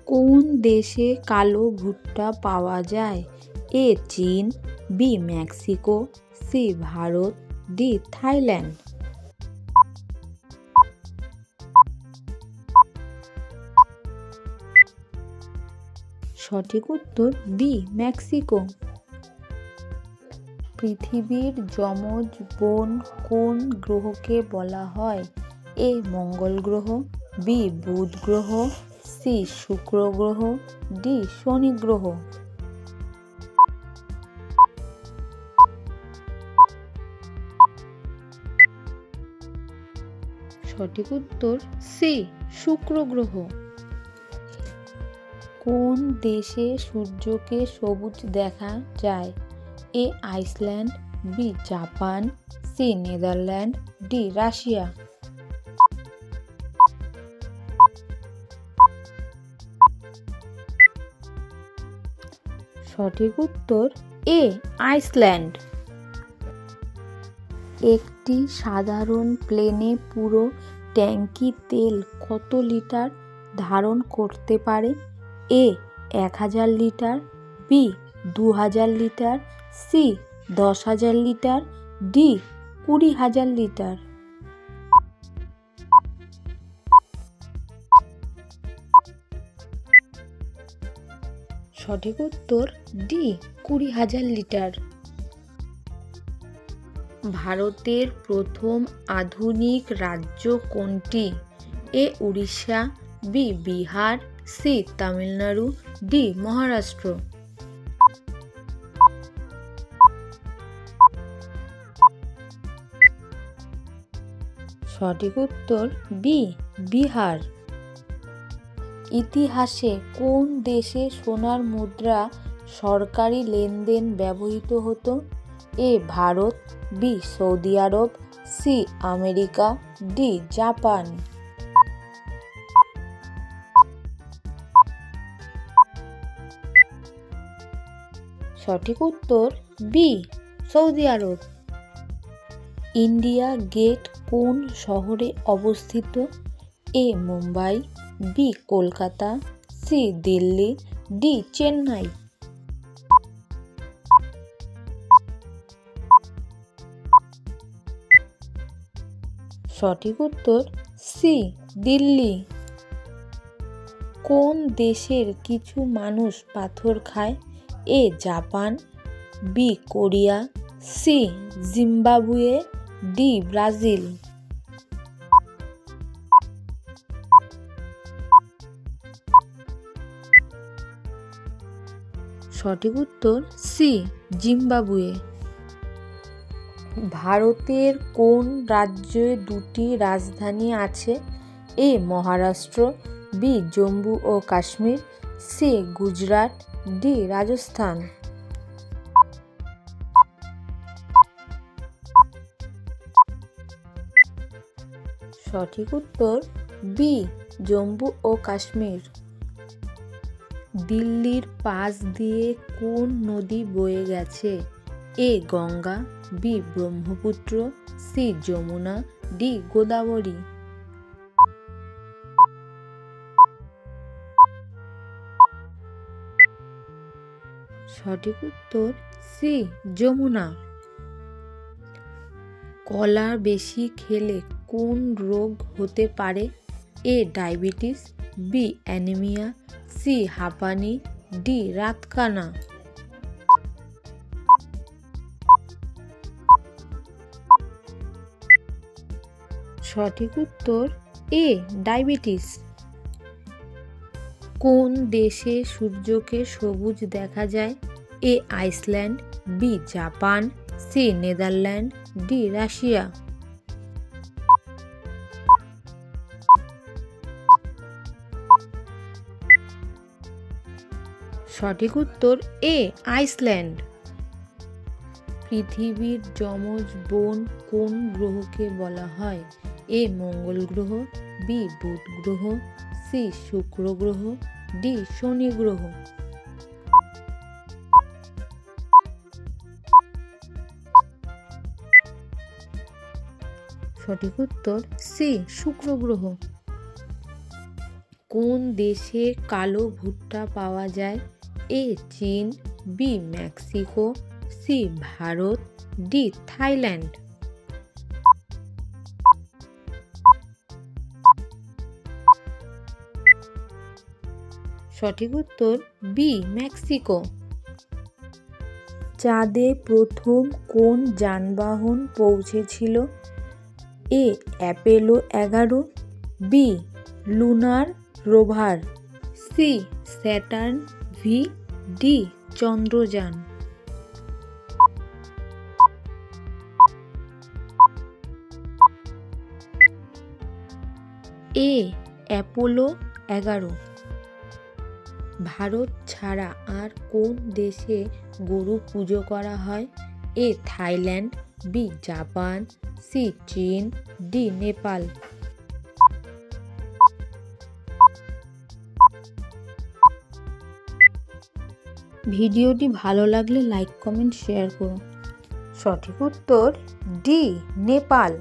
কোন দেশে কালো ভুট্টা পাওয়া যায়? এ চীন, B Mexico, C Bharat, D Thailand. সঠিক উত্তর বি মেক্সিকো। পৃথিবীর যমজ বোন কোন গ্রহকে বলা হয়? এ মঙ্গল গ্রহ, বি বুধ গ্রহ, সি শুক্র গ্রহ, ডি শনি গ্রহ। সঠিক উত্তর সি শুক্র গ্রহ। কোন দেশে সূর্যকে সবুজ দেখা যায়? A Iceland, B Japan, C Netherland, D Russia. সঠিক উত্তর এ আইসল্যান্ড। একটি সাধারণ প্লেনে পুরো ট্যাঙ্কি তেল কত লিটার ধারণ করতে পারে? A 1000 litre, B 2000 litre, C 10,000 litre, D 20,000 litre. সঠিক উত্তর ডি 20,000 লিটার। ভারতের প্রথম আধুনিক রাজ্য কোনটি? A Orissa, B Bihar, C Tamil Nadu, D Maharashtra. সঠিক উত্তর বি বিহার। ইতিহাসে কোন দেশে সোনার মুদ্রা সরকারি লেনদেন ব্যবহৃত হতো? এ ভারত, বি সৌদি আরব, সি আমেরিকা, ডি জাপান। সঠিক উত্তর বি সৌদি আরব। ইন্ডিয়া গেট কোন শহরে অবস্থিত? A Mumbai, B Kolkata, C Delhi, D Chennai. সঠিক উত্তর সি দিল্লি। কোন দেশের কিছু মানুষ পাথর খায়? A Japan, B Korea, C Zimbabwe, D Brazil. সঠিক উত্তর সি জিম্বাবুয়ে। ভারতের কোন রাজ্যে দুটি রাজধানী আছে? এ মহারাষ্ট্র, বি জম্মু ও কাশ্মীর, সি গুজরাট, ডি রাজস্থান। সঠিক উত্তর বি জম্মু ও কাশ্মীর। দিল্লির পাশ দিয়ে কোন নদী বয়ে গেছে? A Ganga, B Brahmaputra, C Yamuna, D Godavari. সঠিক উত্তর সি যমুনা। কলা বেশি খেলে কোন রোগ হতে পারে? A diabetes, B anaemia, C হাঁপানি, ডি রাতকানা। সঠিক উত্তর এ ডায়াবেটিস। কোন দেশে সূর্যকে সবুজ দেখা যায়? A Iceland, B Japan, C Netherland, D Russia. সঠিক উত্তর এ আইসল্যান্ড। পৃথিবীর যমজ বোন কোন গ্রহকে বলা হয়? এ মঙ্গল গ্রহ, বি বুধ গ্রহ, সি শুক্র গ্রহ, ডি শনি গ্রহ। সঠিক উত্তর সি শুক্র গ্রহ। কোন দেশে কালো ভুট্টা পাওয়া যায়? এ চীন, B Mexico, C Bharat, D Thailand. সঠিক উত্তর বি মেক্সিকো। চাঁদে প্রথম কোন যানবাহন পৌঁছেছিল? A Apollo 11, B lunar rover, C Saturn V, D Chandrayaan. A Apollo 11। ভারত ছাড়া আর কোন দেশে গরু পুজো করা হয়? A Thailand, B Japan, C চীন, ডি নেপাল। ভিডিওটি ভালো লাগলে লাইক, কমেন্ট, শেয়ার করুন। সঠিক উত্তর ডি নেপাল।